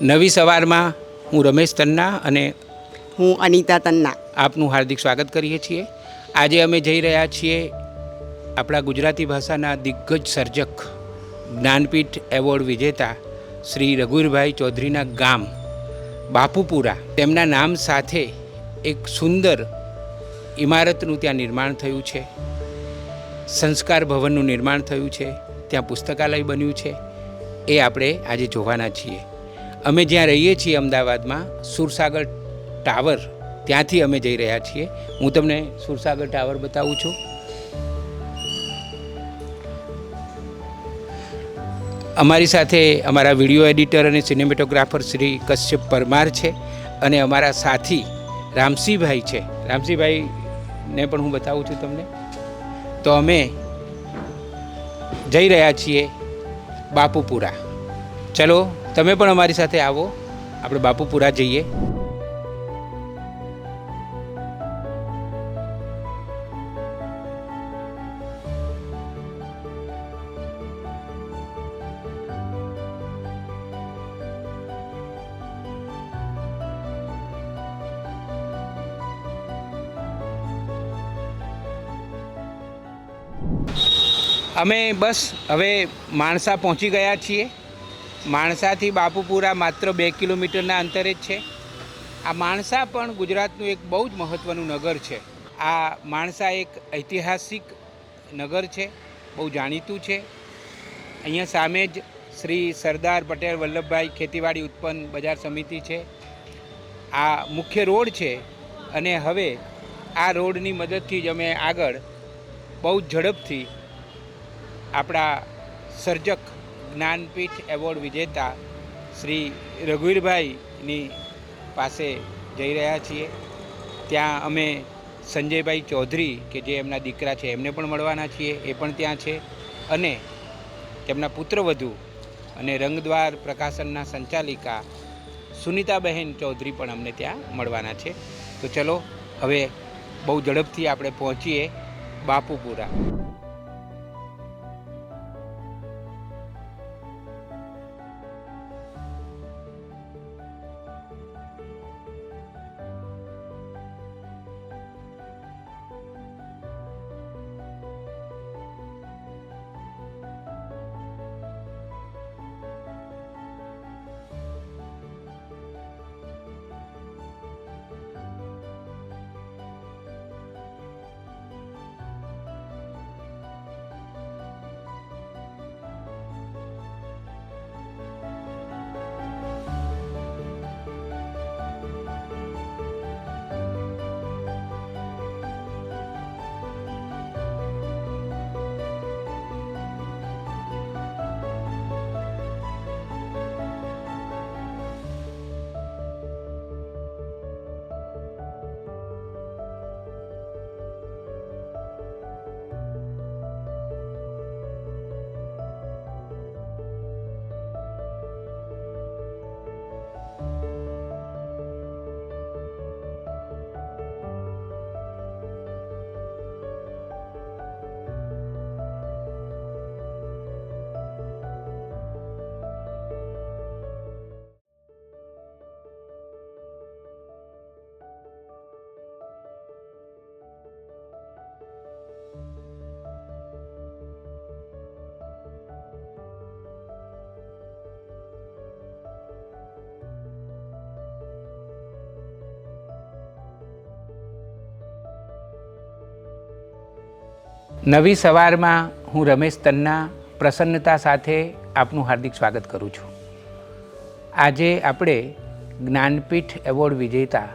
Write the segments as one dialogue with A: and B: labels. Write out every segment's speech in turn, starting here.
A: નવી સવારમાં હું રમેશ તન્ના અને
B: હું અનિતા તન્ના
A: આપનું હાર્દિક સ્વાગત કરીએ છીએ. આજે અમે જઈ રહ્યા છીએ આપણા ગુજરાતી ભાષાના દિગ્ગજ સર્જક, જ્ઞાનપીઠ એવોર્ડ વિજેતા શ્રી રઘુવીરભાઈ ચૌધરીના ગામ બાપુપુરા. તેમના નામ સાથે એક સુંદર ઇમારતનું ત્યાં નિર્માણ થયું છે, સંસ્કાર ભવનનું નિર્માણ થયું છે, ત્યાં પુસ્તકાલય બન્યું છે. એ આપણે આજે જોવાના છીએ. અમે જ્યાં રહીએ છીએ અમદાવાદમાં સુરસાગર ટાવર, ત્યાંથી અમે જઈ રહ્યા છીએ. હું તમને સુરસાગર ટાવર બતાવું છું. અમારી સાથે અમારા વિડીયો એડિટર અને સિનેમેટોગ્રાફર શ્રી કશ્યપ પરમાર છે અને અમારા સાથી રામસિંહભાઈ છે. રામસિંહભાઈને પણ હું બતાવું છું તમને. તો અમે જઈ રહ્યા છીએ બાપુપુરા. ચલો તમે પણ અમારી સાથે આવો, આપણે બાપુપુરા જઈએ. અમે બસ હવે માણસા પહોંચી ગયા છીએ. માણસાથી બાપુપુરા માત્ર 2 કિલોમીટરના અંતરે જ છે. આ માણસા પણ ગુજરાતનું એક બહુ જ મહત્ત્વનું નગર છે. આ માણસા એક ઐતિહાસિક નગર છે, બહુ જાણીતું છે. અહીંયા સામે જ શ્રી સરદાર પટેલ વલ્લભભાઈ ખેતીવાડી ઉત્પન્ન બજાર સમિતિ છે. આ મુખ્ય રોડ છે અને હવે આ રોડની મદદથી જ અમે આગળ બહુ ઝડપથી આપણા સર્જક, જ્ઞાનપીઠ એવોર્ડ વિજેતા શ્રી રઘુવીરભાઈની પાસે જઈ રહ્યા છીએ. ત્યાં અમે સંજયભાઈ ચૌધરી કે જે એમના દીકરા છે એમને પણ મળવાના છીએ, એ પણ ત્યાં છે. અને તેમના પુત્રવધુ અને રંગદ્વાર પ્રકાશનના સંચાલિકા સુનિતાબહેન ચૌધરી પણ અમને ત્યાં મળવાના છે. તો ચલો હવે બહુ ઝડપથી આપણે પહોંચીએ બાપુપુરા. નવી સવારમાં હું રમેશ તન્ના પ્રસન્નતા સાથે આપનું હાર્દિક સ્વાગત કરું છું. આજે આપણે જ્ઞાનપીઠ એવોર્ડ વિજેતા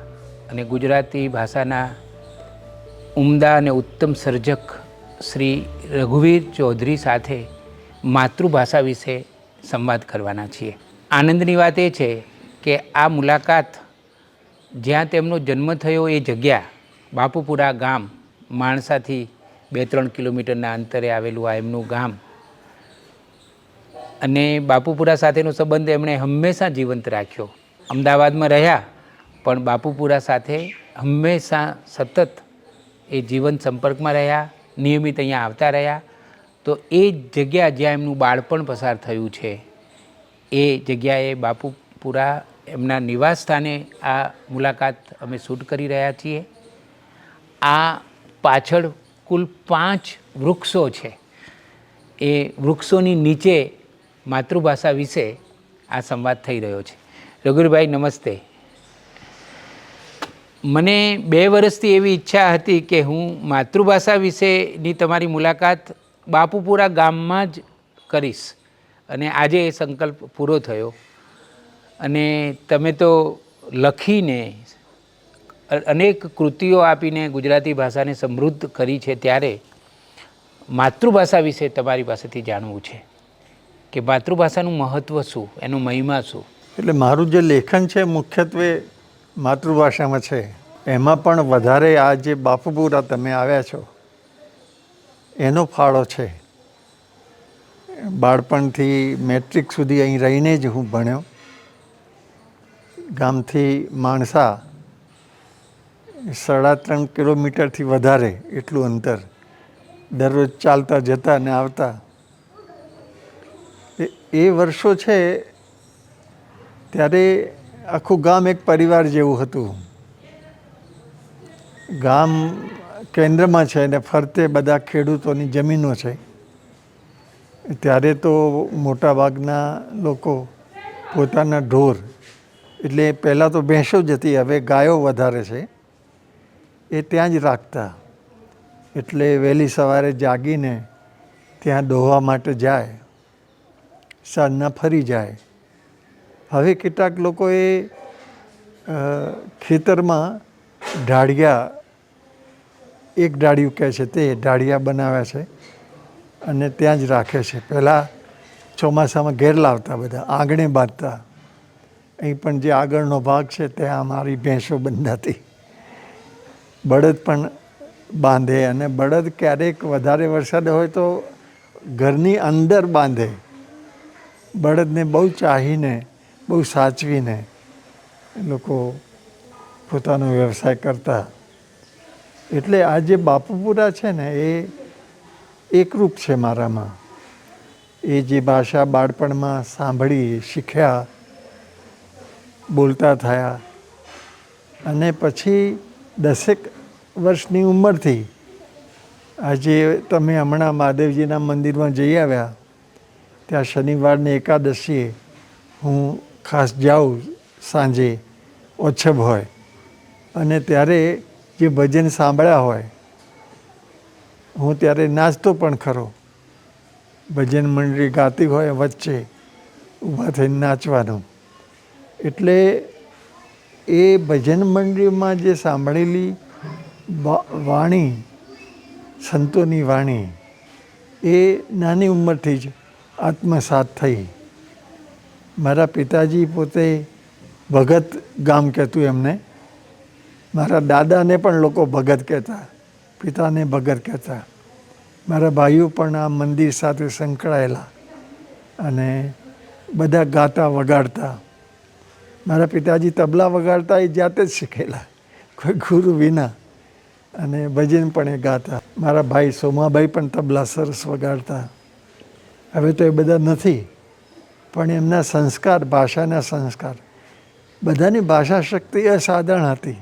A: અને ગુજરાતી ભાષાના ઉમદા અને ઉત્તમ સર્જક શ્રી રઘુવીર ચૌધરી સાથે માતૃભાષા વિશે સંવાદ કરવાના છીએ. આનંદની વાત એ છે કે આ મુલાકાત જ્યાં તેમનો જન્મ થયો એ જગ્યા બાપુપુરા ગામ, માણસાથી 2-3 કિલોમીટરના અંતરે આવેલું આ એમનું ગામ, અને બાપુપુરા સાથેનો સંબંધ એમણે હંમેશા જીવંત રાખ્યો. અમદાવાદમાં રહ્યા પણ બાપુપુરા સાથે હંમેશા સતત એ જીવંત સંપર્કમાં રહ્યા, નિયમિત અહીંયા આવતા રહ્યા. તો એ જગ્યા જ્યાં એમનું બાળપણ પસાર થયું છે એ જગ્યાએ બાપુપુરા એમના નિવાસ સ્થાને આ મુલાકાત અમે શૂટ કરી રહ્યા છીએ. આ પાછળ કુલ 5 વૃક્ષો છે. એ વૃક્ષોની નીચે માતૃભાષા વિશે આ સંવાદ થઈ રહ્યો છે. રઘુવીરભાઈ નમસ્તે. મને 2 વર્ષથી એવી ઈચ્છા હતી કે હું માતૃભાષા વિશેની તમારી મુલાકાત બાપુપુરા ગામમાં જ કરીશ અને આજે એ સંકલ્પ પૂરો થયો. અને તમે તો લખીને અનેક કૃતિઓ આપીને ગુજરાતી ભાષાને સમૃદ્ધ કરી છે. ત્યારે માતૃભાષા વિશે તમારી પાસેથી જાણવું છે કે માતૃભાષાનું મહત્ત્વ શું, એનો મહિમા શું?
C: એટલે મારું જે લેખન છે મુખ્યત્વે માતૃભાષામાં છે. એમાં પણ વધારે આ જે બાપુપુરા તમે આવ્યા છો એનો ફાળો છે. બાળપણથી મેટ્રિક સુધી અહીં રહીને જ હું ભણ્યો. ગામથી માણસા 3.5 કિલોમીટરથી વધારે એટલું અંતર દરરોજ ચાલતા જતા ને આવતા. એ વર્ષો છે ત્યારે આખું ગામ એક પરિવાર જેવું હતું. ગામ કેન્દ્રમાં છે ને ફરતે બધા ખેડૂતોની જમીનો છે. ત્યારે તો મોટાભાગના લોકો પોતાના ઢોર, એટલે પહેલાં તો ભેંસો જ હતી, હવે ગાયો વધારે છે, એ ત્યાં જ રાખતા. એટલે વહેલી સવારે જાગીને ત્યાં દોહવા માટે જાય, સાંજના ફરી જાય. હવે કેટલાક લોકોએ ખેતરમાં ઢાળિયા, એક ઢાળિયું કહે છે તે ઢાળિયા બનાવ્યા છે અને ત્યાં જ રાખે છે. પહેલાં ચોમાસામાં ઘેર લાવતા, બધા આંગણે બાંધતા. અહીં પણ જે આગળનો ભાગ છે ત્યાં અમારી ભેંસો બંધાતી. બળદ પણ બાંધે, અને બળદ ક્યારેક વધારે વરસાદ હોય તો ઘરની અંદર બાંધે. બળદને બહુ ચાહીને, બહુ સાચવીને લોકો પોતાનો વ્યવસાય કરતા. એટલે આ જે બાપુપુરા છે ને એ એકરૂપ છે મારામાં. એ જે ભાષા બાળપણમાં સાંભળી, શીખ્યા, બોલતા થયા, અને પછી 10 વર્ષની ઉંમરથી આજે તમે હમણાં મહાદેવજીના મંદિરમાં જઈ આવ્યા, ત્યાં શનિવારની એકાદશીએ હું ખાસ જાઉં સાંજે, ઓછબ હોય અને ત્યારે જે ભજન સાંભળ્યા હોય, હું ત્યારે નાચતો પણ ખરો. ભજન મંડળી ગાતી હોય વચ્ચે ઊભા થઈને નાચવાનું. એટલે એ ભજન મંડળીમાં જે સાંભળેલી વાણી, સંતોની વાણી, એ નાની ઉંમરથી જ આત્મસાત થઈ. મારા પિતાજી પોતે ભગત ગામ કહેતું એમને. મારા દાદાને પણ લોકો ભગત કહેતા, પિતાને ભગત કહેતા. મારા ભાઈઓ પણ આ મંદિર સાથે સંકળાયેલા અને બધા ગાતા વગાડતા. મારા પિતાજી તબલા વગાડતા એ જાતે જ શીખેલા, કોઈ ગુરુ વિના, અને ભજન પણ એ ગાતા. મારા ભાઈ સોમાભાઈ પણ તબલા સરસ વગાડતા. હવે તો એ બધા નથી, પણ એમના સંસ્કાર, ભાષાના સંસ્કાર, બધાની ભાષા શક્તિ અસાધારણ હતી.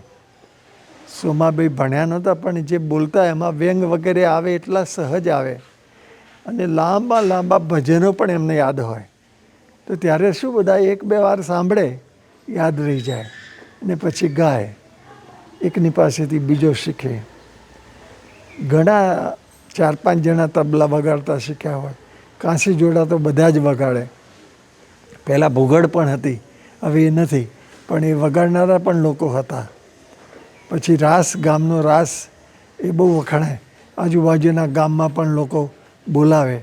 C: સોમાભાઈ ભણ્યા નહોતા, પણ જે બોલતા એમાં વ્યંગ વગેરે આવે એટલા સહજ આવે, અને લાંબા લાંબા ભજનો પણ એમને યાદ હોય. તો ત્યારે શું, બધા 1-2 વાર સાંભળે, યાદ રહી જાય, ને પછી ગાય. એકની પાસેથી બીજો શીખે. ઘણા 4-5 જણા તબલા વગાડતા શીખ્યા હોય. કાંસી જોડા તો બધા જ વગાડે. પહેલાં ભૂગળ પણ હતી, હવે એ નથી, પણ એ વગાડનારા પણ લોકો હતા. પછી રાસ, ગામનો રાસ એ બહુ વખણાય. આજુબાજુના ગામમાં પણ લોકો બોલાવે.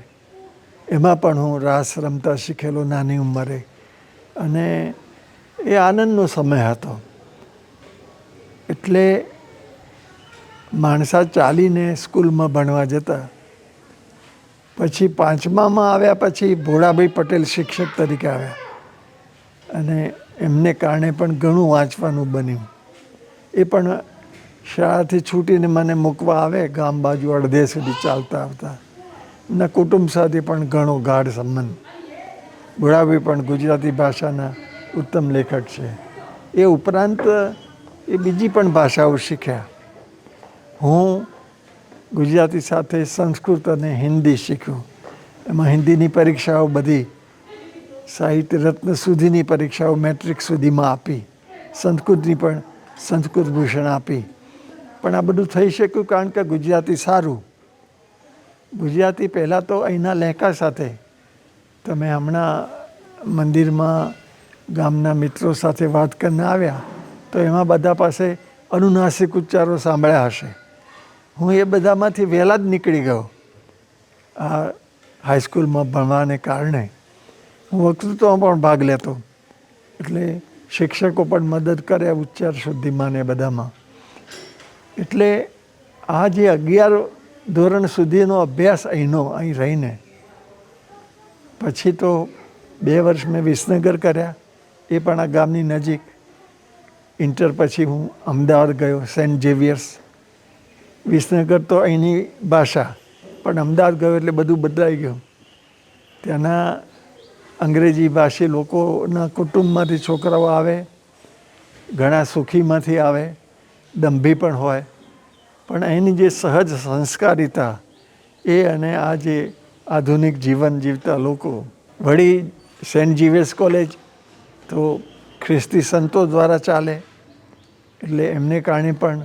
C: એમાં પણ હું રાસ રમતા શીખેલો નાની ઉંમરે. અને એ આનંદનો સમય હતો. એટલે માણસા ચાલીને સ્કૂલમાં ભણવા જતા. પછી 5મામાં આવ્યા પછી ભોળાભાઈ પટેલ શિક્ષક તરીકે આવ્યા, અને એમને કારણે પણ ઘણું વાંચવાનું બન્યું. એ પણ શાળાથી છૂટીને મને મૂકવા આવે ગામ બાજુ, અડધે સુધી ચાલતા આવતા. એમના કુટુંબ સાથે પણ ઘણો ગાઢ સંબંધ. ભોળાભાઈ પણ ગુજરાતી ભાષાના ઉત્તમ લેખક છે. એ ઉપરાંત એ બીજી પણ ભાષાઓ શીખ્યા. હું ગુજરાતી સાથે સંસ્કૃત અને હિન્દી શીખ્યું. એમાં હિન્દીની પરીક્ષાઓ બધી સાહિત્ય રત્ન સુધીની પરીક્ષાઓ મેટ્રિક સુધીમાં આપી. સંસ્કૃતની પણ સંસ્કૃત ભૂષણ આપી. પણ આ બધું થઈ શક્યું કારણ કે ગુજરાતી સારું. ગુજરાતી પહેલાં તો અહીંના લહેકા સાથે, તમે હમણાં મંદિરમાં ગામના મિત્રો સાથે વાત કરીને આવ્યા તો એમાં બધા પાસે અનુનાસિક ઉચ્ચારો સાંભળ્યા હશે. હું એ બધામાંથી વહેલા જ નીકળી ગયો. આ હાઈસ્કૂલમાં ભણવાને કારણે હું વક્તૃત્વમાં પણ ભાગ લેતો, એટલે શિક્ષકો પણ મદદ કરે ઉચ્ચાર શુદ્ધિમાં ને બધામાં. એટલે આ જે 11 ધોરણ સુધીનો અભ્યાસ અહીં રહીને પછી તો 2 વર્ષ મેં વિસનગર કર્યા, એ પણ આ ગામની નજીક. ઇન્ટર પછી હું અમદાવાદ ગયો, સેન્ટ ઝેવિયર્સ. વિસનગર તો અહીંની ભાષા, પણ અમદાવાદ ગયો એટલે બધું બદલાઈ ગયું. ત્યાંના અંગ્રેજી ભાષી લોકોના કુટુંબમાંથી છોકરાઓ આવે, ઘણા સુખીમાંથી આવે, દંભી પણ હોય. પણ અહીંની જે સહજ સંસ્કારિતા એ અને આ જે આધુનિક જીવન જીવતા લોકો, વળી સેન્ટ ઝેવિયર્સ કોલેજ તો ખ્રિસ્તી સંતો દ્વારા ચાલે, એટલે એમને કારણે પણ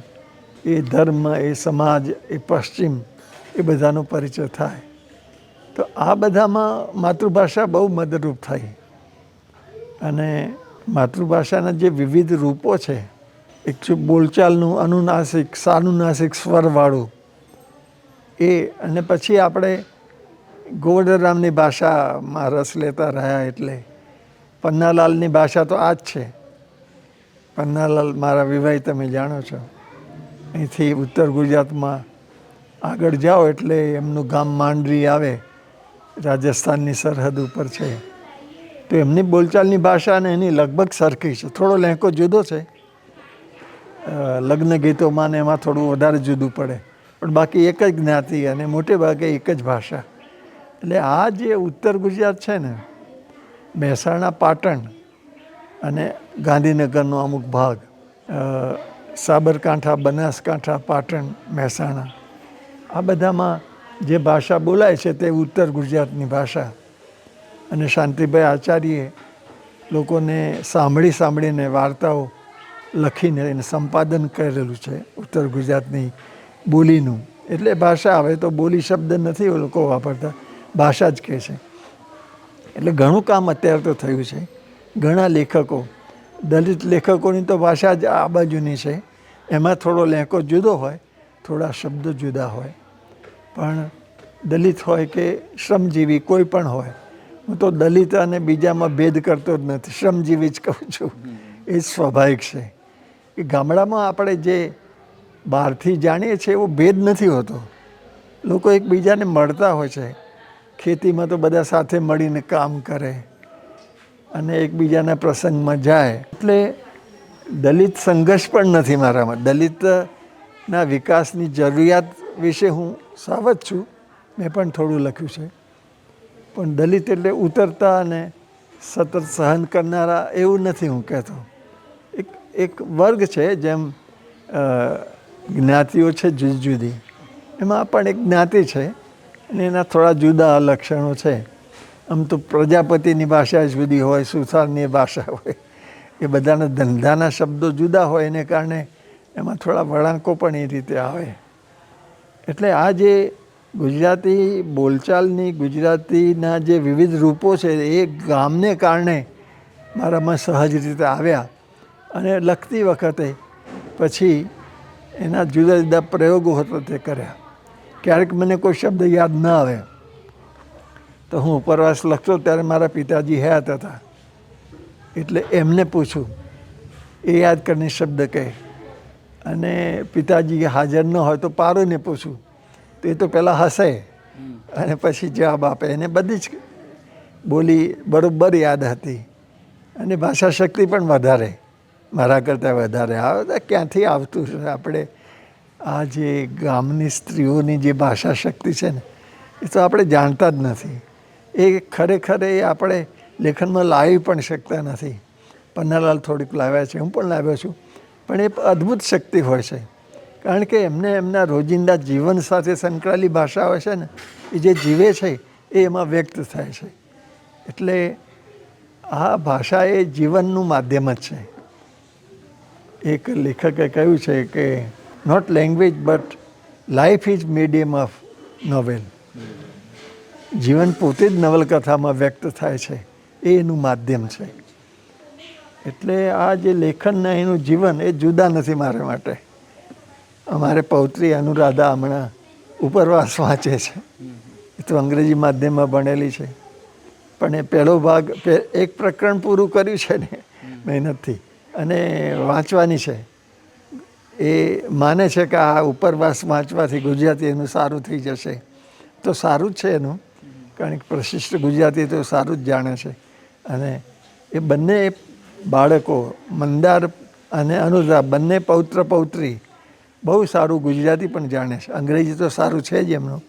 C: એ ધર્મ, એ સમાજ, એ પશ્ચિમ, એ બધાનો પરિચય થાય. તો આ બધામાં માતૃભાષા બહુ મદદરૂપ થઈ. અને માતૃભાષાના જે વિવિધ રૂપો છે, એક છે બોલચાલનું અનુનાસિક, સાનુનાસિક સ્વરવાળું એ, અને પછી આપણે ગોવર્ધનરામની ભાષામાં રસ લેતા રહ્યા. એટલે પન્નાલાલની ભાષા તો આ જ છે. પન્નાલાલ મારા વિવાહ તમે જાણો છો. અહીંથી ઉત્તર ગુજરાતમાં આગળ જાઓ એટલે એમનું ગામ માંડવી આવે, રાજસ્થાનની સરહદ ઉપર છે. તો એમની બોલચાલની ભાષા અને એની લગભગ સરખી છે. થોડો લહેકો જુદો છે, લગ્ન ગીતોમાં ને એમાં થોડું વધારે જુદું પડે, પણ બાકી એક જ જ્ઞાતિ અને મોટે ભાગે એક જ ભાષા. એટલે આ જે ઉત્તર ગુજરાત છે ને, મહેસાણા, પાટણ અને ગાંધીનગરનો અમુક ભાગ, સાબરકાંઠા, બનાસકાંઠા, પાટણ, મહેસાણા, આ બધામાં જે ભાષા બોલાય છે તે ઉત્તર ગુજરાતની ભાષા. અને શાંતિભાઈ આચાર્યે લોકોને સાંભળીને વાર્તાઓ લખીને એને સંપાદન કરેલું છે ઉત્તર ગુજરાતની બોલીનું. એટલે ભાષા, હવે તો બોલી શબ્દ નથી એ લોકો વાપરતા, ભાષા જ કહે છે. એટલે ઘણું કામ અત્યારે તો થયું છે. ઘણા લેખકો, દલિત લેખકોની તો ભાષા જ આ બાજુની છે. એમાં થોડો લહેકો જુદો હોય, થોડા શબ્દો જુદા હોય. પણ દલિત હોય કે શ્રમજીવી કોઈ પણ હોય, હું તો દલિત અને બીજામાં ભેદ કરતો જ નથી, શ્રમજીવી જ કહું છું. એ સ્વાભાવિક છે કે ગામડામાં આપણે જે બહારથી જાણીએ છીએ એવો ભેદ નથી હોતો. લોકો એકબીજાને મળતા હોય છે. ખેતીમાં તો બધા સાથે મળીને કામ કરે અને એકબીજાના પ્રસંગમાં જાય. એટલે દલિત સંઘર્ષ પણ નથી મારામાં. દલિતના વિકાસની જરૂરિયાત વિશે હું સાવધ છું, મેં પણ થોડું લખ્યું છે. પણ દલિત એટલે ઉતરતા અને સતત સહન કરનારા એવું નથી હું કહેતો. એક વર્ગ છે, જેમ જ્ઞાતિઓ છે જુદી જુદી, એમાં પણ એક જ્ઞાતિ છે અને એના થોડા જુદા લક્ષણો છે. આમ તો પ્રજાપતિની ભાષા જુદી હોય, સુથારની ભાષા હોય, એ બધાના ધંધાના શબ્દો જુદા હોય, એને કારણે એમાં થોડા વળાંકો પણ એ રીતે આવે. એટલે આ જે ગુજરાતી બોલચાલની, ગુજરાતીના જે વિવિધ રૂપો છે એ ગામને કારણે મારામાં સહજ રીતે આવ્યા. અને લખતી વખતે પછી એના જુદા જુદા પ્રયોગો હતો તે કર્યા. ક્યારેક મને કોઈ શબ્દ યાદ ન આવે તો હું ઉપરવાસ લખતો ત્યારે મારા પિતાજી હયાત હતા, એટલે એમને પૂછું, એ યાદ કરીને શબ્દ કહે. અને પિતાજી હાજર ન હોય તો પારોને પૂછું, તો એ તો પહેલાં હસે અને પછી જવાબ આપે. એને બધી જ બોલી બરાબર યાદ હતી અને ભાષા શક્તિ પણ વધારે, મારા કરતાં વધારે. આવે ક્યાંથી આવતું છે? આપણે આ જે ગામની સ્ત્રીઓની જે ભાષા શક્તિ છે ને, એ તો આપણે જાણતા જ નથી. એ ખરેખર એ આપણે લેખનમાં લાવી પણ શકતા નથી. પન્નાલાલ થોડીક લાવ્યા છે, હું પણ લાવ્યો છું. પણ એ અદ્ભુત શક્તિ હોય છે, કારણ કે એમને એમના રોજિંદા જીવન સાથે સંકળાયેલી ભાષા હોય છે ને, એ જે જીવે છે એ એમાં વ્યક્ત થાય છે. એટલે આ ભાષા એ જીવનનું માધ્યમ જ છે. એક લેખકે કહ્યું છે કે not language but life is medium of novel. જીવન પોતે જ નવલકથામાં વ્યક્ત થાય છે, એ એનું માધ્યમ છે. એટલે આ જે લેખન ને એનું જીવન એ જુદા નથી મારા માટે. અમારે પૌત્રી અનુરાધા હમણાં ઉપરવાસ વાંચે છે. એ તો અંગ્રેજી માધ્યમમાં ભણેલી છે, પણ એ પહેલો ભાગ એક પ્રકરણ પૂરું કર્યું છે ને મહેનતથી, અને વાંચવાની છે. એ માને છે કે આ ઉપરવાસ વાંચવાથી ગુજરાતી એનું સારું થઈ જશે. તો સારું જ છે એનું, કારણ કે પ્રશિષ્ટ ગુજરાતી તો સારું જ જાણે છે. અને એ બંને બાળકો મંદાર અને અનુરાધા બંને પૌત્ર પૌત્રી બહુ સારું ગુજરાતી પણ જાણે છે. અંગ્રેજી તો સારું છે જ એમનું.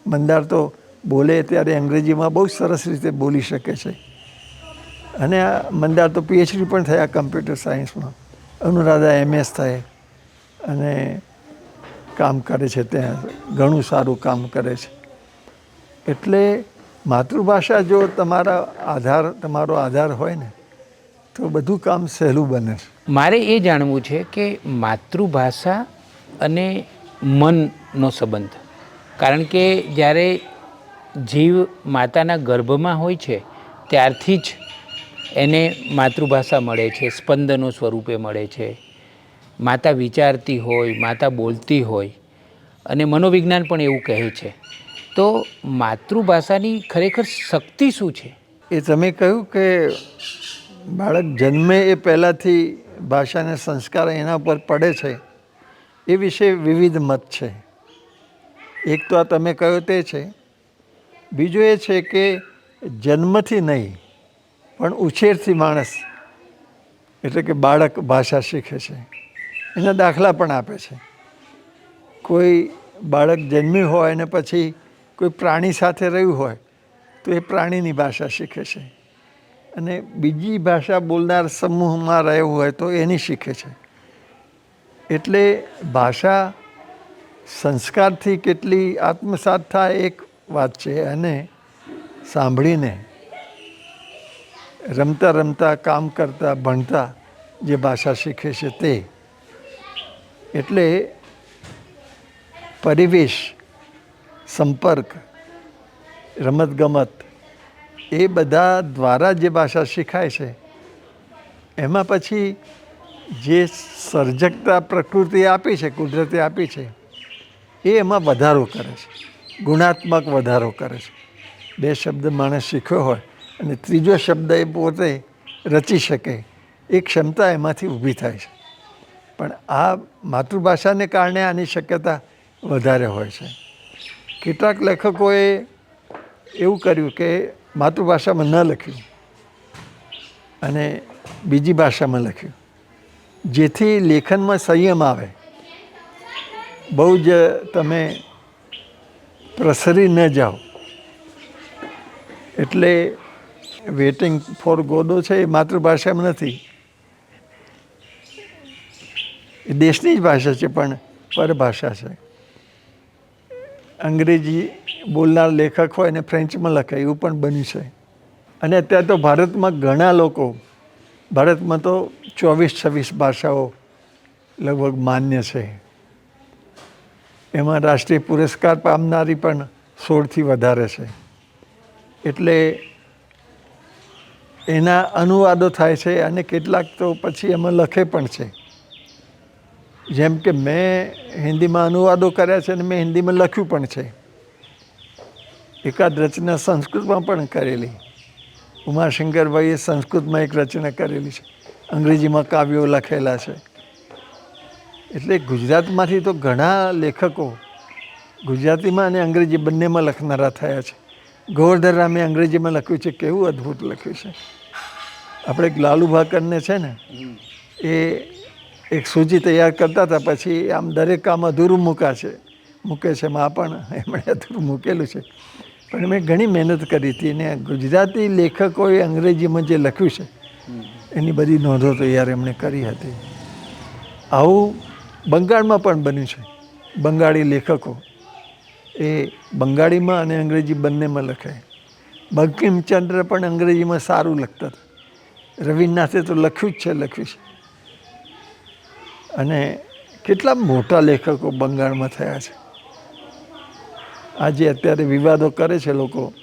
C: મંદાર તો બોલે ત્યારે અંગ્રેજીમાં બહુ સરસ રીતે બોલી શકે છે. અને આ મંદાર તો પીએચડી પણ થયા કમ્પ્યુટર સાયન્સમાં. અનુરાધા MS થાય અને કામ કરે છે, ત્યાં ઘણું સારું કામ કરે છે. એટલે માતૃભાષા જો તમારો આધાર હોય ને, તો બધું કામ સહેલું બને છે.
A: મારે એ જાણવું છે કે માતૃભાષા અને મનનો સંબંધ, કારણ કે જ્યારે જીવ માતાના ગર્ભમાં હોય છે ત્યારથી જ એને માતૃભાષા મળે છે, સ્પંદનો સ્વરૂપે મળે છે. માતા વિચારતી હોય, માતા બોલતી હોય, અને મનોવિજ્ઞાન પણ એવું કહે છે. તો માતૃભાષાની ખરેખર શક્તિ શું છે?
C: એ તમે કહ્યું કે બાળક જન્મે એ પહેલાંથી ભાષાને સંસ્કાર એના પર પડે છે, એ વિશે વિવિધ મત છે. એક તો આ તમે કહ્યું તે છે. બીજું એ છે કે જન્મથી નહીં પણ ઉછેરથી માણસ એટલે કે બાળક ભાષા શીખે છે. એના દાખલા પણ આપે છે. કોઈ બાળક જન્મ્યું હોય અને પછી કોઈ પ્રાણી સાથે રહ્યું હોય તો એ પ્રાણીની ભાષા શીખે છે, અને બીજી ભાષા બોલનાર સમૂહમાં રહ્યું હોય તો એની શીખે છે. એટલે ભાષા સંસ્કારથી કેટલી આત્મસાત થાય એક વાત છે, અને સાંભળીને રમતા રમતા, કામ કરતા, ભણતા જે ભાષા શીખે છે તે. એટલે પરિવેશ, સંપર્ક, રમતગમત એ બધા દ્વારા જે ભાષા શીખાય છે, એમાં પછી જે સર્જકતા પ્રકૃતિ આપી છે, કુદરતે આપી છે, એ એમાં વધારો કરે છે, ગુણાત્મક વધારો કરે છે. 2 શબ્દ માણસ શીખ્યો હોય અને ત્રીજો શબ્દ એ પોતે રચી શકે, એ ક્ષમતા એમાંથી ઊભી થાય છે. પણ આ માતૃભાષાને કારણે આની શક્યતા વધારે હોય છે. કેટલાક લેખકોએ એવું કર્યું કે માતૃભાષામાં ન લખ્યું અને બીજી ભાષામાં લખ્યું, જેથી લેખનમાં સંયમ આવે. બહુ જ તમે પ્રસરી ન જાઓ. એટલે વેઇટિંગ ફોર ગોડો છે એ માતૃભાષામાં નથી, એ દેશની જ ભાષા છે પણ પરભાષા છે. અંગ્રેજી બોલનાર લેખક હોય અને ફ્રેન્ચમાં લખે એવું પણ બન્યું છે. અને અત્યારે તો ભારતમાં ઘણા લોકો, ભારતમાં તો 24-26 ભાષાઓ લગભગ માન્ય છે. એમાં રાષ્ટ્રીય પુરસ્કાર પામનારી પણ 16થી વધારે છે. એટલે એના અનુવાદો થાય છે, અને કેટલાક તો પછી એમાં લખે પણ છે. જેમ કે મેં હિન્દીમાં અનુવાદો કર્યા છે અને મેં હિન્દીમાં લખ્યું પણ છે. એકાદ રચના સંસ્કૃતમાં પણ કરેલી. ઉમાશંકરભાઈએ સંસ્કૃતમાં એક રચના કરેલી છે, અંગ્રેજીમાં કાવ્યો લખેલા છે. એટલે ગુજરાતમાંથી તો ઘણા લેખકો ગુજરાતીમાં અને અંગ્રેજી બંનેમાં લખનારા થયા છે. ગોવર્ધન રામે અંગ્રેજીમાં લખ્યું છે, કેવું અદ્ભુત લખ્યું છે. આપણે લાલુભા કરીને છે ને, એ એક સૂચિ તૈયાર કરતા હતા, પછી આમ દરેક કામ અધૂરું મૂકે છે. માં પણ એમણે અધૂરું મૂકેલું છે. પણ મેં ઘણી મહેનત કરી હતી, ને ગુજરાતી લેખકોએ અંગ્રેજીમાં જે લખ્યું છે એની બધી નોંધો તૈયાર એમણે કરી હતી. આવું બંગાળમાં પણ બન્યું છે. બંગાળી લેખકો એ બંગાળીમાં અને અંગ્રેજી બંનેમાં લખે. બંકિમચંદ્ર પણ અંગ્રેજીમાં સારું લખતા હતા. રવિનાથે તો લખ્યું છે. અને કેટલા મોટા લેખકો બંગાળમાં થયા છે. આજે અત્યારે વિવાદો કરે છે લોકો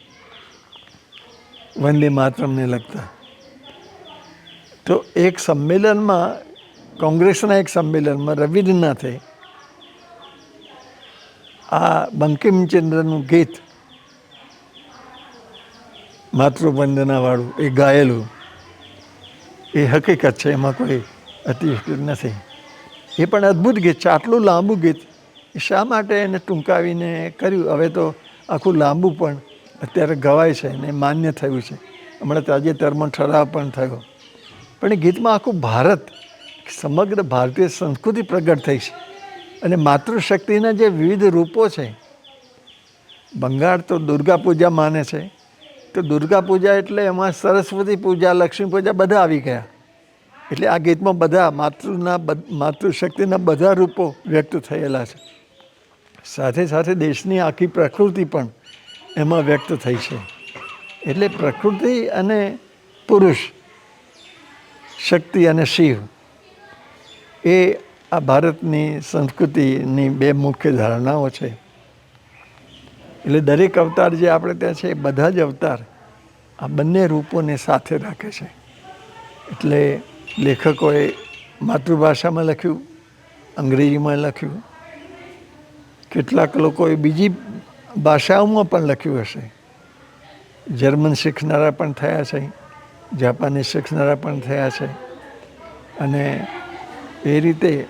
C: વંદે માતરમને લગતા. તો એક સંમેલનમાં, કોંગ્રેસના એક સંમેલનમાં રવિન્દ્રનાથે આ બંકિમચંદ્રનું ગીત માતૃવંદનાવાળું એ ગાયેલું. એ હકીકત છે, એમાં કોઈ અતિશયોક્તિ નથી. એ પણ અદ્ભુત ગીત છે. આટલું લાંબુ ગીત શા માટે એને ટૂંકાવીને કર્યું? હવે તો આખું લાંબુ પણ અત્યારે ગવાય છે અને માન્ય થયું છે. હમણાં તાજેતરમાં ઠરાવ પણ થયો. પણ એ ગીતમાં આખું ભારત, સમગ્ર ભારતીય સંસ્કૃતિ પ્રગટ થઈ છે. અને માતૃશક્તિના જે વિવિધ રૂપો છે. બંગાળ તો દુર્ગા પૂજા માને છે. તો દુર્ગા પૂજા એટલે એમાં સરસ્વતી પૂજા, લક્ષ્મી પૂજા બધા આવી ગયા. એટલે આ ગીતમાં બધા માતૃશક્તિના બધા રૂપો વ્યક્ત થયેલા છે. સાથે સાથે દેશની આખી પ્રકૃતિ પણ એમાં વ્યક્ત થઈ છે. એટલે પ્રકૃતિ અને પુરુષ, શક્તિ અને શિવ, એ આ ભારતની સંસ્કૃતિની બે મુખ્ય ધારણાઓ છે. એટલે દરેક અવતાર જે આપણે ત્યાં છે, એ બધા જ અવતાર આ બંને રૂપોને સાથે રાખે છે. એટલે લેખકોએ માતૃભાષામાં લખ્યું, અંગ્રેજીમાં લખ્યું, કેટલાક લોકોએ બીજી ભાષાઓમાં પણ લખ્યું હશે. જર્મન શીખનારા પણ થયા છે, જાપાની શીખનારા પણ થયા છે. અને એ રીતે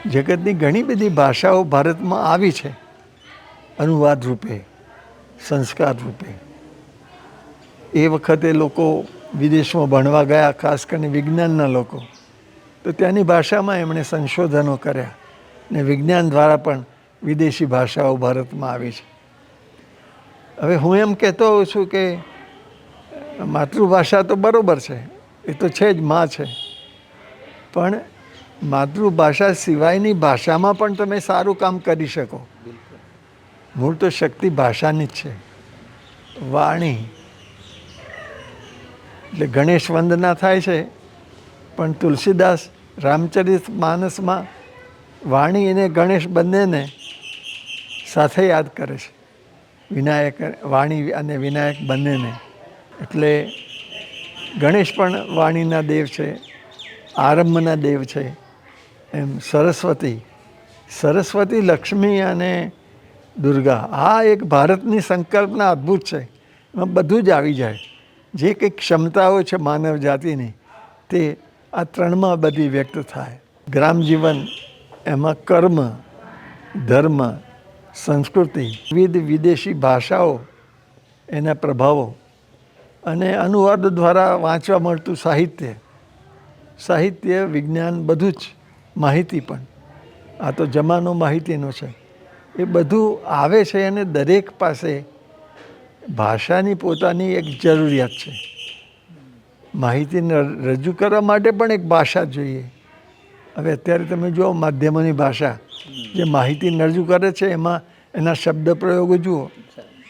C: જગતની ઘણી બધી ભાષાઓ ભારતમાં આવી છે, અનુવાદ રૂપે, સંસ્કાર રૂપે. એ વખતે લોકો વિદેશમાં ભણવા ગયા, ખાસ કરીને વિજ્ઞાનના લોકો, તો ત્યાંની ભાષામાં એમણે સંશોધનો કર્યા ને વિજ્ઞાન દ્વારા પણ વિદેશી ભાષાઓ ભારતમાં આવી છે. હવે હું એમ કહેતો હોઉં છું કે માતૃભાષા તો બરાબર છે, એ તો છે જ, માં છે. પણ માતૃભાષા સિવાયની ભાષામાં પણ તમે સારું કામ કરી શકો. મૂળ તો શક્તિ ભાષાની જ છે, વાણી. એટલે ગણેશ વંદના થાય છે, પણ તુલસીદાસ રામચરિત માનસમાં વાણી અને ગણેશ બંનેને સાથે યાદ કરે છે. વિનાયક, વાણી અને વિનાયક બંનેને. એટલે ગણેશ પણ વાણીના દેવ છે, આરંભના દેવ છે. એમ સરસ્વતી, લક્ષ્મી અને દુર્ગા, આ એક ભારતની સંકલ્પના અદ્ભુત છે. એમાં બધું જ આવી જાય. જે કંઈક ક્ષમતાઓ છે માનવ જાતિની, તે આ ત્રણમાં બધી વ્યક્ત થાય. ગ્રામ જીવન, એમાં કર્મ, ધર્મ, સંસ્કૃતિ, વિવિધ વિદેશી ભાષાઓ, એના પ્રભાવો, અને અનુવાદ દ્વારા વાંચવા મળતું સાહિત્ય, વિજ્ઞાન, બધું જ, માહિતી પણ. આ તો જમાનો માહિતીનો છે. એ બધું આવે છે અને દરેક પાસે ભાષાની પોતાની એક જરૂરિયાત છે. માહિતીને રજૂ કરવા માટે પણ એક ભાષા જોઈએ. હવે અત્યારે તમે જુઓ માધ્યમોની ભાષા જે માહિતી રજૂ કરે છે, એમાં એના શબ્દ પ્રયોગો જુઓ,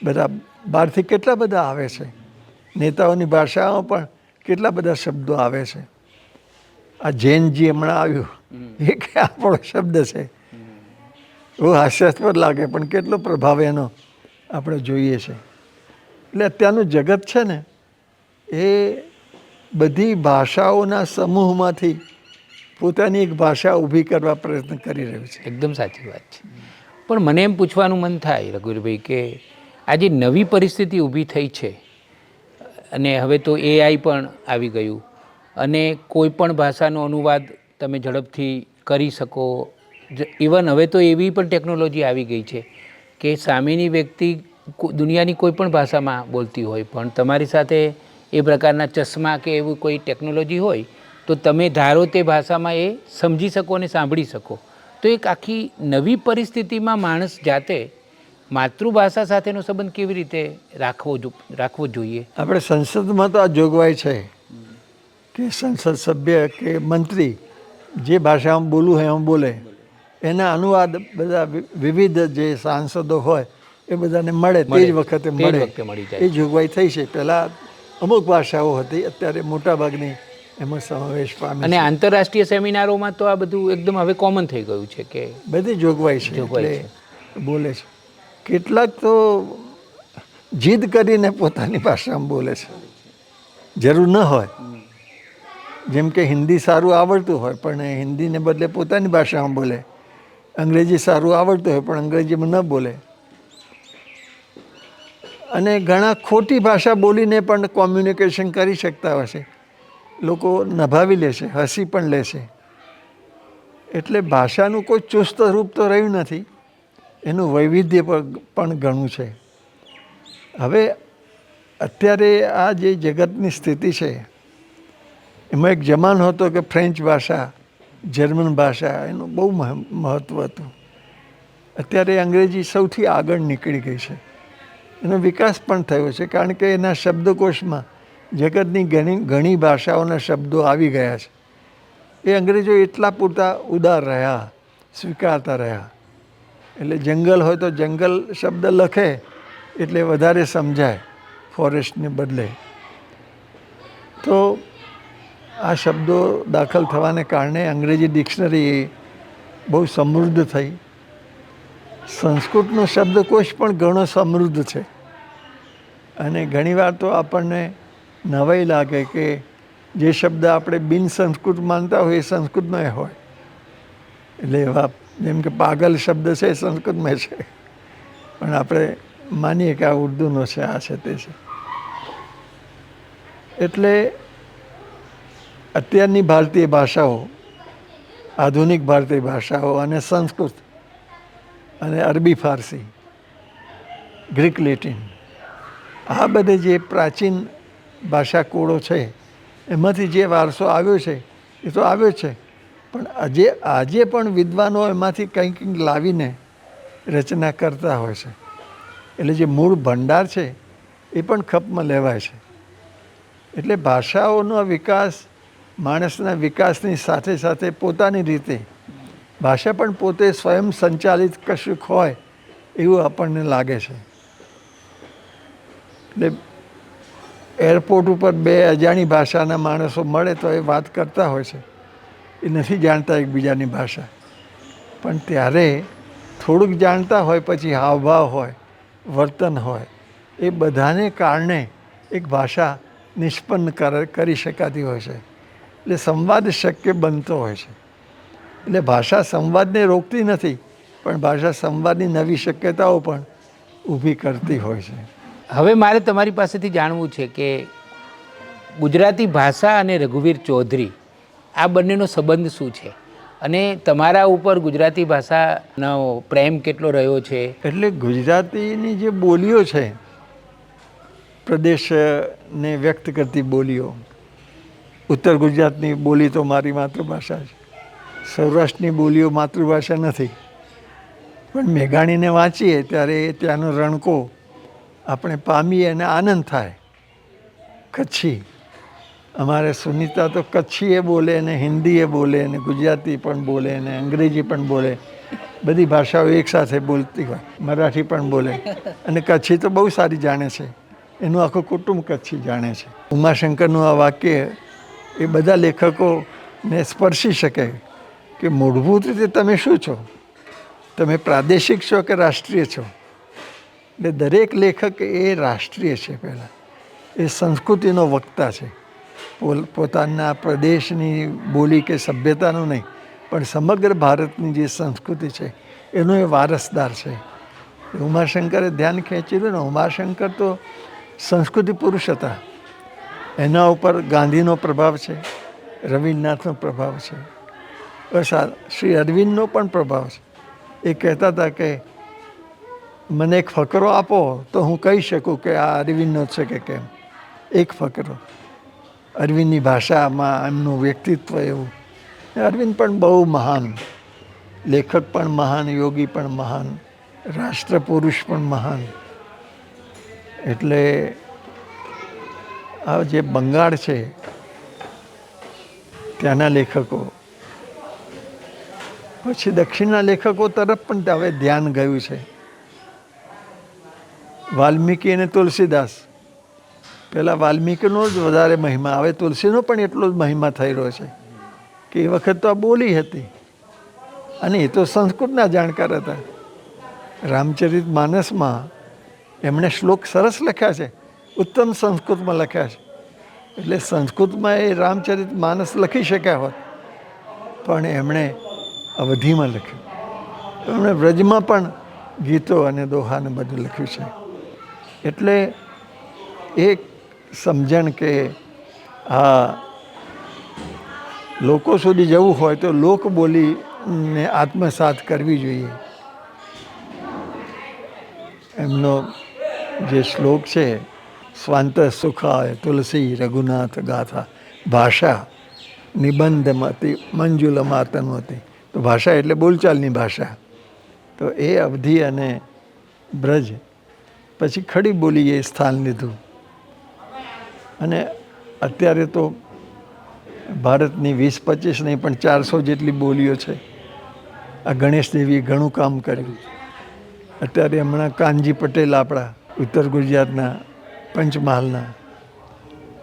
C: બધા બહારથી કેટલા બધા આવે છે. નેતાઓની ભાષામાં પણ કેટલા બધા શબ્દો આવે છે. આ જૈનજી હમણાં આવ્યું, એ કે આપણો શબ્દ છે. બહુ હાસ્યાસ્પદ લાગે, પણ કેટલો પ્રભાવ એનો આપણે જોઈએ છે. એટલે અત્યારનું જગત છે ને, એ બધી ભાષાઓના સમૂહમાંથી પોતાની એક ભાષા ઊભી કરવા પ્રયત્ન કરી રહ્યું છે.
A: એકદમ સાચી વાત છે. પણ મને એમ પૂછવાનું મન થાય રઘુવીરભાઈ કે આ જે નવી પરિસ્થિતિ ઊભી થઈ છે, અને હવે તો AI પણ આવી ગયું, અને કોઈ પણ ભાષાનો અનુવાદ તમે ઝડપથી કરી શકો. ઇવન હવે તો એવી પણ ટેકનોલોજી આવી ગઈ છે કે સામેની વ્યક્તિ દુનિયાની કોઈ પણ ભાષામાં બોલતી હોય, પણ તમારી સાથે એ પ્રકારના ચશ્મા કે એવું કોઈ ટેકનોલોજી હોય તો તમે ધારો તે ભાષામાં એ સમજી શકો અને સાંભળી શકો. તો એક આખી નવી પરિસ્થિતિમાં માણસ જાતે માતૃભાષા સાથેનો સંબંધ કેવી રીતે રાખવો જોઈએ?
C: આપણે સંસદમાં તો આ જોગવાઈ છે કે સંસદ સભ્ય કે મંત્રી જે ભાષામાં બોલવું હોય એમ બોલે, એના અનુવાદ બધા વિવિધ જે સાંસદો હોય એ બધાને મળે તે જ વખતે મળે, એ જોગવાઈ થઈ છે. પહેલાં અમુક ભાષાઓ હતી, અત્યારે મોટાભાગની એમાં સમાવેશ પામે.
A: અને આંતરરાષ્ટ્રીય સેમિનારોમાં તો આ બધું એકદમ હવે કોમન થઈ ગયું છે કે
C: બધી જોગવાઈ છે, એટલે બોલે છે. કેટલાક તો જીદ કરીને પોતાની ભાષામાં બોલે છે, જરૂર ન હોય. જેમ કે હિન્દી સારું આવડતું હોય પણ હિન્દીને બદલે પોતાની ભાષામાં બોલે, અંગ્રેજી સારું આવડતું હોય પણ અંગ્રેજીમાં ન બોલે, અને ઘણા ખોટી ભાષા બોલીને પણ કોમ્યુનિકેશન કરી શકતા હોય છે. લોકો નભાવી લેશે, હસી પણ લેશે. એટલે ભાષાનું કોઈ ચુસ્ત રૂપ તો રહ્યું નથી, એનું વૈવિધ્ય પણ ઘણું છે. હવે અત્યારે આ જે જગતની સ્થિતિ છે એમાં એક જમાનો હતો કે ફ્રેન્ચ ભાષા, જર્મન ભાષા એનું બહુ મહત્ત્વ હતું. અત્યારે અંગ્રેજી સૌથી આગળ નીકળી ગઈ છે. એનો વિકાસ પણ થયો છે કારણ કે એના શબ્દકોશમાં જગતની ઘણી ભાષાઓના શબ્દો આવી ગયા છે. એ અંગ્રેજો એટલા પૂરતા ઉદાર રહ્યા, સ્વીકારતા રહ્યા. એટલે જંગલ હોય તો જંગલ શબ્દ લખે એટલે વધારે સમજાય ફોરેસ્ટને બદલે. તો આ શબ્દો દાખલ થવાને કારણે અંગ્રેજી ડિક્શનરી બહુ સમૃદ્ધ થઈ. સંસ્કૃતનો શબ્દકોશ પણ ઘણો સમૃદ્ધ છે. અને ઘણીવાર તો આપણને નવાઈ લાગે કે જે શબ્દ આપણે બિન સંસ્કૃત માનતા હોય એ સંસ્કૃતમાં હોય. એટલે એવા જેમ કે પાગલ શબ્દ છે એ સંસ્કૃતમાં છે, પણ આપણે માનીએ કે આ ઉર્દુનો છે, આ છે, તે છે. એટલે અત્યારની ભારતીય ભાષાઓ, આધુનિક ભારતીય ભાષાઓ અને સંસ્કૃત અને અરબી ફારસી, ગ્રીક લેટિન, આ બધે જે પ્રાચીન ભાષા કોળો છે એમાંથી જે વારસો આવ્યો છે એ તો આવ્યો છે, પણ આજે પણ વિદ્વાનો એમાંથી કંઈક લાવીને રચના કરતા હોય છે. એટલે જે મૂળ ભંડાર છે એ પણ ખપમાં લેવાય છે. એટલે ભાષાઓનો વિકાસ માણસના વિકાસની સાથે સાથે પોતાની રીતે ભાષા પણ પોતે સ્વયં સંચાલિત કશુંક હોય એવું આપણને લાગે છે. એટલે એરપોર્ટ ઉપર બે અજાણી ભાષાના માણસો મળે તો એ વાત કરતા હોય છે, એ નથી જાણતા એકબીજાની ભાષા, પણ ત્યારે થોડુંક જાણતા હોય પછી હાવભાવ હોય, વર્તન હોય, એ બધાને કારણે એક ભાષા નિષ્પન્ન કરી શકાતી હોય છે. એટલે સંવાદ શક્ય બનતો હોય છે. એટલે ભાષા સંવાદને રોકતી નથી, પણ ભાષા સંવાદની નવી શક્યતાઓ પણ ઊભી કરતી હોય છે.
A: હવે મારે તમારી પાસેથી જાણવું છે કે ગુજરાતી ભાષા અને રઘુવીર ચૌધરી આ બંનેનો સંબંધ શું છે, અને તમારા ઉપર ગુજરાતી ભાષાનો પ્રેમ કેટલો રહ્યો છે?
C: એટલે ગુજરાતીની જે બોલીઓ છે, પ્રદેશને વ્યક્ત કરતી બોલીઓ, ઉત્તર ગુજરાતની બોલી તો મારી માતૃભાષા છે, સૌરાષ્ટ્રની બોલીઓ માતૃભાષા નથી, પણ મેઘાણીને વાંચીએ ત્યારે ત્યાંનો રણકો આપણે પામીએ અને આનંદ થાય. કચ્છી, અમારે સુનિતા તો કચ્છી એ બોલે ને હિન્દી એ બોલે ને ગુજરાતી પણ બોલે ને અંગ્રેજી પણ બોલે, બધી ભાષાઓ એકસાથે બોલતી હોય, મરાઠી પણ બોલે, અને કચ્છી તો બહુ સારી જાણે છે, એનું આખું કુટુંબ કચ્છી જાણે છે. ઉમાશંકરનું આ વાક્ય એ બધા લેખકોને સ્પર્શી શકે કે મૂળભૂત રીતે તમે શું છો, તમે પ્રાદેશિક છો કે રાષ્ટ્રીય છો. એટલે દરેક લેખક એ રાષ્ટ્રીય છે, પહેલાં એ સંસ્કૃતિનો વક્તા છે, પોતાના પ્રદેશની બોલી કે સભ્યતાનું નહીં પણ સમગ્ર ભારતની જે સંસ્કૃતિ છે એનો એ વારસદાર છે. ઉમાશંકરે ધ્યાન ખેંચેલું ને, ઉમાશંકર તો સંસ્કૃતિ પુરુષ હતા. એના ઉપર ગાંધીનો પ્રભાવ છે, રવિન્દ્રનાથનો પ્રભાવ છે, બસ શ્રી અરવિંદનો પણ પ્રભાવ છે. એ કહેતા હતા કે મને એક ફકરો આપો તો હું કહી શકું કે આ અરવિંદનો છે કે કેમ. એક ફકરો, અરવિંદની ભાષામાં એમનું વ્યક્તિત્વ એવું. અરવિંદ પણ બહુ મહાન લેખક, પણ મહાન યોગી, પણ મહાન રાષ્ટ્રપુરુષ, પણ મહાન. એટલે આ જે બંગાળ છે ત્યાંના લેખકો, પછી દક્ષિણના લેખકો તરફ પણ હવે ધ્યાન ગયું છે. વાલ્મીકી અને તુલસીદાસ, પહેલાં વાલ્મીકીનો જ વધારે મહિમા, હવે તુલસીનો પણ એટલો જ મહિમા થઈ રહ્યો છે કે એ વખત તો આ બોલી હતી અને એ તો સંસ્કૃતના જાણકાર હતા. રામચરિત માનસમાં એમણે શ્લોક સરસ લખ્યા છે, ઉત્તમ સંસ્કૃતમાં લખ્યા છે. એટલે સંસ્કૃતમાં એ રામચરિત માનસ લખી શક્યા હોત, પણ એમણે અવધિમાં લખ્યું. એમણે વ્રજમાં પણ ગીતો અને દોહાને બધું લખ્યું છે. એટલે એક સમજણ કે આ લોકો સુધી જવું હોય તો લોક બોલીને આત્મસાત કરવી જોઈએ. એમનો જે શ્લોક છે, સ્વાંત સુખાય તુલસી રઘુનાથ ગાથા, ભાષા નિબંધમતી મંજુલમાતનવતી. તો ભાષા એટલે બોલચાલની ભાષા. તો એ અવધિ અને બ્રજ, પછી ખડી બોલીએ સ્થાન લીધું. અને અત્યારે તો ભારતની 20-25 નહીં પણ 400 જેટલી બોલીઓ છે. આ ગણેશ દેવીએ ઘણું કામ કર્યું. અત્યારે હમણાં કાનજી પટેલ, આપણા ઉત્તર ગુજરાતના પંચમહાલના,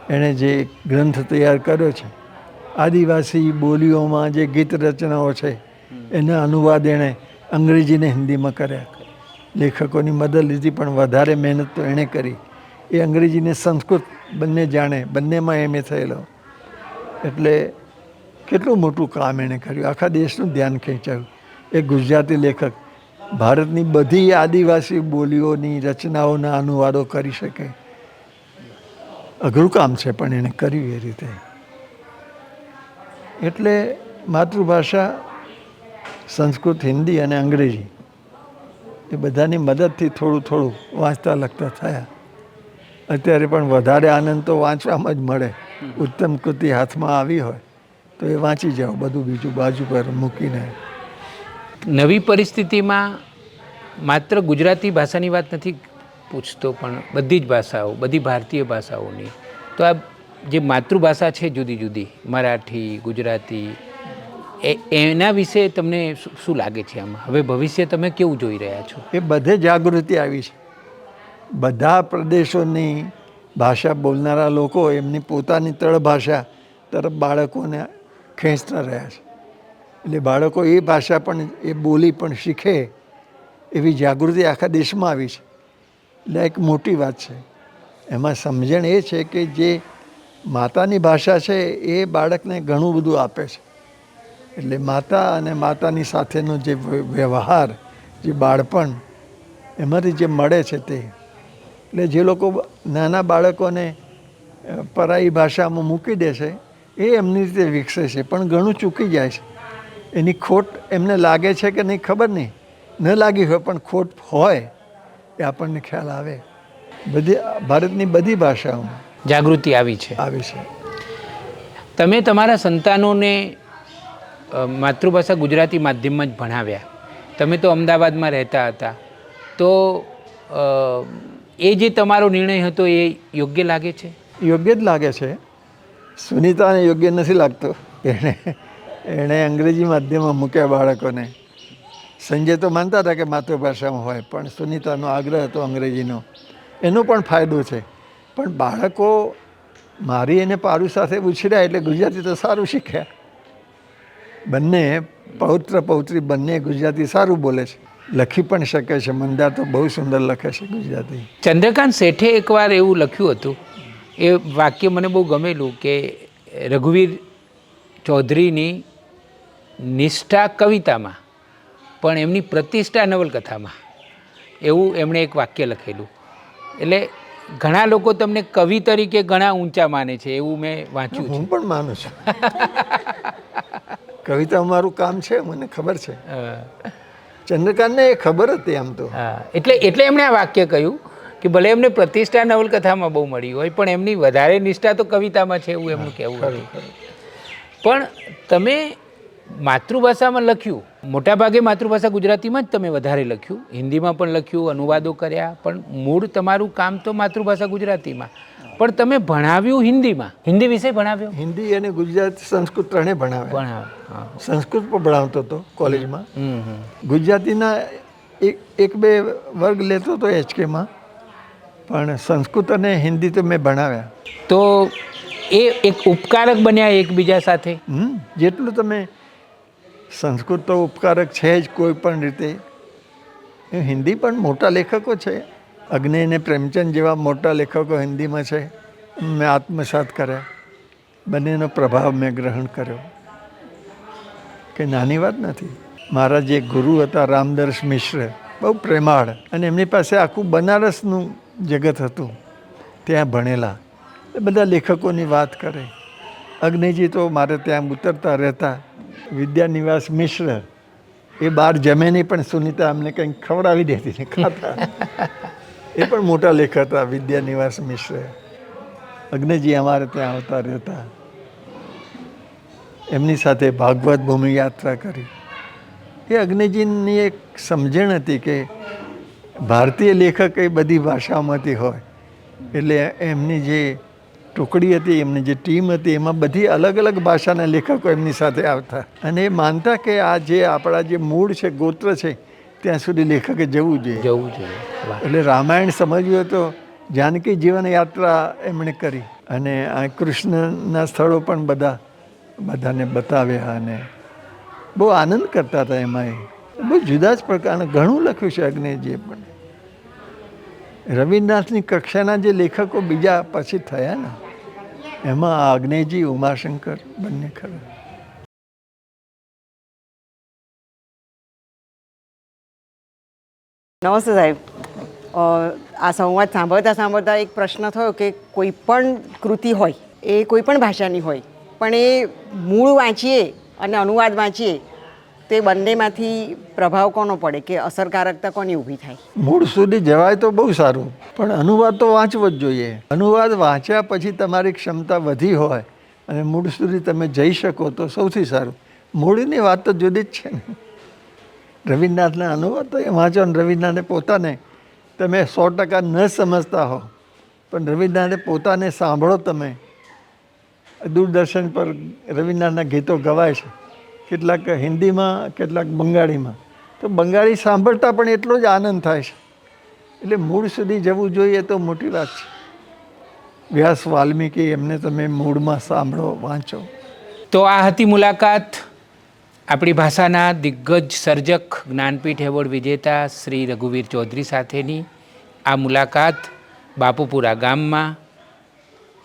C: એણે જે ગ્રંથ તૈયાર કર્યો છે, આદિવાસી બોલીઓમાં જે ગીત રચનાઓ છે એના અનુવાદ એણે અંગ્રેજીને હિન્દીમાં કર્યા. લેખકોની મદદ લીધી, પણ વધારે મહેનત તો એણે કરી. એ અંગ્રેજીને સંસ્કૃત બંને જાણે, બંનેમાં એમએ થયેલો. એટલે કેટલું મોટું કામ એણે કર્યું, આખા દેશનું ધ્યાન ખેંચાયું. એ ગુજરાતી લેખક ભારતની બધી આદિવાસી બોલીઓની રચનાઓના અનુવાદો કરી શકે. અઘરું કામ છે, પણ એણે કર્યું એ રીતે. એટલે માતૃભાષા સંસ્કૃત, હિન્દી અને અંગ્રેજી એ બધાની મદદથી થોડું થોડું વાંચતા લખતા થયા. અત્યારે પણ વધારે આનંદ તો વાંચવામાં જ મળે. ઉત્તમ કૃતિ હાથમાં આવી હોય તો એ વાંચી જાઓ, બધું બીજું બાજુ પર મૂકીને.
A: નવી પરિસ્થિતિમાં માત્ર ગુજરાતી ભાષાની વાત નથી પૂછતો, પણ બધી જ ભાષાઓ, બધી ભારતીય ભાષાઓની. તો આ જે માતૃભાષા છે જુદી જુદી, મરાઠી, ગુજરાતી, એના વિશે તમને શું લાગે છે આમાં? હવે ભવિષ્ય તમે કેવું જોઈ રહ્યા છો?
C: એ બધે જાગૃતિ આવી છે. બધા પ્રદેશોની ભાષા બોલનારા લોકો એમની પોતાની તળભાષા તરફ બાળકોને ખેંચતા રહ્યા છે. એટલે બાળકો એ ભાષા પણ, એ બોલી પણ શીખે એવી જાગૃતિ આખા દેશમાં આવી છે. એટલે એક મોટી વાત છે. એમાં સમજણ એ છે કે જે માતાની ભાષા છે એ બાળકને ઘણું બધું આપે છે. એટલે માતા અને માતાની સાથેનો જે વ્યવહાર, જે બાળપણ, એમાંથી જે મળે છે તે. એટલે જે લોકો નાના બાળકોને પરાઈ ભાષામાં મૂકી દે છે એ એમની રીતે વિકસે છે, પણ ઘણું ચૂકી જાય છે. એની ખોટ એમને લાગે છે કે નહીં ખબર નહીં, ન લાગી હોય પણ ખોટ હોય એ આપણને ખ્યાલ આવે. બધી ભારતની બધી ભાષાઓમાં
A: જાગૃતિ આવી છે. તમે તમારા સંતાનોને માતૃભાષા ગુજરાતી માધ્યમમાં જ ભણાવ્યા. તમે તો અમદાવાદમાં રહેતા હતા, તો એ જે તમારો નિર્ણય હતો એ યોગ્ય લાગે છે?
C: યોગ્ય જ લાગે છે. સુનીતાને યોગ્ય નથી લાગતો. એણે અંગ્રેજી માધ્યમમાં મૂક્યા બાળકોને. સંજય તો માનતા હતા કે માતૃભાષામાં હોય, પણ સુનીતાનો આગ્રહ હતો અંગ્રેજીનો. એનો પણ ફાયદો છે. પણ બાળકો મારી અને પારુ સાથે ઉછર્યા એટલે ગુજરાતી તો સારું શીખ્યા. બંને પૌત્ર પૌત્રી બંને ગુજરાતી સારું બોલે છે, લખી પણ શકે છે. મંદાર તો બહુ સુંદર લખે છે ગુજરાતી.
A: ચંદ્રકાંત શેઠે એકવાર એવું લખ્યું હતું, એ વાક્ય મને બહુ ગમેલું, કે રઘુવીર ચૌધરીની નિષ્ઠા કવિતામાં પણ એમની પ્રતિષ્ઠા નવલકથામાં, એવું એમણે એક વાક્ય લખેલું. એટલે ઘણા લોકો તમને કવિ તરીકે ઘણા ઊંચા માને છે, એવું મેં વાંચ્યું છે.
C: હું પણ માનું છું. કવિતા મારું કામ છે, મને ખબર છે. ચંદ્રકાંતને એ ખબર હતી આમ તો.
A: એટલે એમણે આ વાક્ય કહ્યું કે ભલે એમને પ્રતિષ્ઠા નવલકથામાં બહુ મળી હોય, પણ એમની વધારે નિષ્ઠા તો કવિતામાં છે, એવું એમનું કહેવું હતું. પણ તમે માતૃભાષામાં લખ્યું, મોટાભાગે માતૃભાષા ગુજરાતીમાં જ તમે વધારે લખ્યું, હિન્દીમાં પણ લખ્યું, અનુવાદો કર્યા, પણ મૂળ તમારું કામ તો માતૃભાષા ગુજરાતીમાં. પણ તમે ભણાવ્યું હિન્દીમાં, હિન્દી વિષય ભણાવ્યો?
C: હિન્દી અને ગુજરાતી સંસ્કૃત ત્રણે ભણાવ્યા. સંસ્કૃત પણ ભણાવતો હતો કોલેજમાં. ગુજરાતીના એક બે વર્ગ લેતો હતો HKમાં, પણ સંસ્કૃત અને હિન્દી તો મેં ભણાવ્યા.
A: તો એ એક ઉપકારક બન્યા એકબીજા સાથે.
C: જેટલું તમે સંસ્કૃત તો ઉપકારક છે જ કોઈ પણ રીતે. હિન્દી પણ મોટા લેખકો છે, અગ્નેય અને પ્રેમચંદ જેવા મોટા લેખકો હિન્દીમાં છે, મેં આત્મસાત કર્યા. બંનેનો પ્રભાવ મેં ગ્રહણ કર્યો, કે નાની વાત નથી. મારા જે ગુરુ હતા રામદર્શ મિશ્ર, બહુ પ્રેમાળ, અને એમની પાસે આખું બનારસનું જગત હતું, ત્યાં ભણેલા. એ બધા લેખકોની વાત કરે. અગ્નિજી તો મારે ત્યાં ઉતરતા રહેતા. વિદ્યાનિવાસ મિશ્ર, એ બહાર જમે નહીં, પણ સુનિતા અમને કંઈક ખવડાવી દેતી ને ખાતા. એ પણ મોટા લેખક હતા વિદ્યાનિવાસ મિશ્ર. અગ્નિજી અમારે ત્યાં આવતા રહેતા. એમની સાથે ભાગવત ભૂમિ યાત્રા કરી. એ અગ્નિજીની એક સમજણ હતી કે ભારતીય લેખક એ બધી ભાષાઓમાંથી હોય, એટલે એમની જે ટુકડી હતી, એમની જે ટીમ હતી, એમાં બધી અલગ અલગ ભાષાના લેખકો એમની સાથે આવતા. અને એ માનતા કે આ જે આપણા જે મૂળ છે, ગોત્ર છે, ત્યાં સુધી લેખકે જવું જોઈએ. એટલે રામાયણ સમજ્યું તો જાનકી જીવન યાત્રા એમણે કરી, અને આ કૃષ્ણના સ્થળો પણ બધાને બતાવ્યા, અને બહુ આનંદ કરતા હતા એમાં. બહુ જુદા જ પ્રકારનું ઘણું લખ્યું છે અગ્નિજીએ પણ. રવિન્દ્રનાથની કક્ષાના જે લેખકો બીજા પછી થયા ને, એમાં અગ્નિજી, ઉમાશંકર બંને ખરા.
B: નમસ્તે સાહેબ. આ સંવાદ સાંભળતા એક પ્રશ્ન થયો કે કોઈ પણ કૃતિ હોય, એ કોઈ પણ ભાષાની હોય, પણ એ મૂળ વાંચીએ અને અનુવાદ વાંચીએ તો એ બંનેમાંથી પ્રભાવ કોનો પડે, કે અસરકારકતા કોની ઊભી થાય?
C: મૂળ સુધી જવાય તો બહુ સારું, પણ અનુવાદ તો વાંચવો જ જોઈએ. અનુવાદ વાંચ્યા પછી તમારી ક્ષમતા વધી હોય અને મૂળ સુધી તમે જઈ શકો તો સૌથી સારું. મૂળની વાત તો જુદી જ છે ને. રવિન્દ્રનાથના અનુવાદ તો એ વાંચો ને, રવિન્દ્રનાથે પોતાને તમે 100% ન સમજતા હો, પણ રવિન્દ્રનાથે પોતાને સાંભળો. તમે દૂરદર્શન પર રવિન્દ્રનાથના ગીતો ગવાય છે, કેટલાક હિન્દીમાં, કેટલાક બંગાળીમાં. તો બંગાળી સાંભળતા પણ એટલો જ આનંદ થાય છે. એટલે મૂળ સુધી જવું જોઈએ તો મોટી વાત છે. વ્યાસ, વાલ્મીકી, એમને તમે મૂળમાં સાંભળો, વાંચો.
A: તો આ હતી મુલાકાત આપણી ભાષાના દિગ્ગજ સર્જક, જ્ઞાનપીઠ એવોર્ડ વિજેતા શ્રી રઘુવીર ચૌધરી સાથેની. આ મુલાકાત બાપુપુરા ગામમાં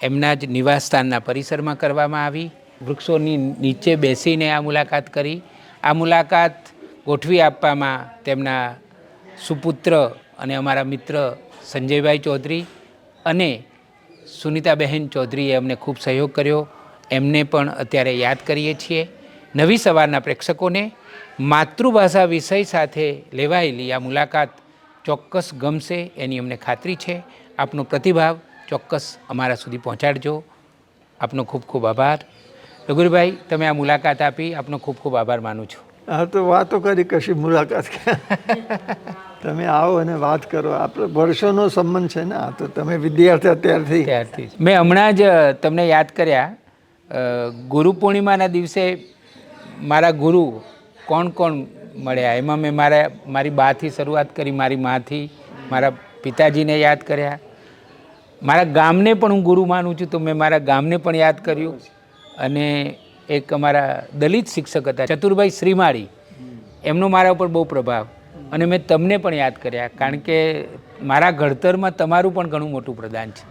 A: એમના જ નિવાસસ્થાનના પરિસરમાં કરવામાં આવી. વૃક્ષોની નીચે બેસીને આ મુલાકાત કરી. આ મુલાકાત ગોઠવી આપવામાં તેમના સુપુત્ર અને અમારા મિત્ર સંજયભાઈ ચૌધરી અને સુનિતાબહેન ચૌધરીએ અમને ખૂબ સહયોગ કર્યો. એમને પણ અત્યારે યાદ કરીએ છીએ. નવી સવારના પ્રેક્ષકોને માતૃભાષા વિષય સાથે લેવાયેલી આ મુલાકાત ચોક્કસ ગમશે એની અમને ખાતરી છે. આપનો પ્રતિભાવ ચોક્કસ અમારા સુધી પહોંચાડજો. આપનો ખૂબ ખૂબ આભાર. રઘુવીરભાઈ, તમે આ મુલાકાત આપી, આપનો ખૂબ ખૂબ આભાર માનું છું.
C: હા, તો વાતો કરી, કશી મુલાકાત. તમે આવો અને વાત કરો. આપણે વર્ષોનો સંબંધ છે ને. આ તો તમે વિદ્યાર્થી ત્યારથી.
A: મેં હમણાં જ તમને યાદ કર્યા. ગુરુ પૂર્ણિમાના દિવસે મારા ગુરુ કોણ મળ્યા, એમાં મેં મારી બાથી શરૂઆત કરી, મારી માથી, મારા પિતાજીને યાદ કર્યા. મારા ગામને પણ હું ગુરુ માનું છું, તો મેં મારા ગામને પણ યાદ કર્યું. અને એક અમારા દલિત શિક્ષક હતા ચતુરભાઈ શ્રીમાળી, એમનો મારા ઉપર બહુ પ્રભાવ. અને મેં તમને પણ યાદ કર્યા, કારણ કે મારા ઘડતરમાં તમારું પણ ઘણું મોટું પ્રદાન છે.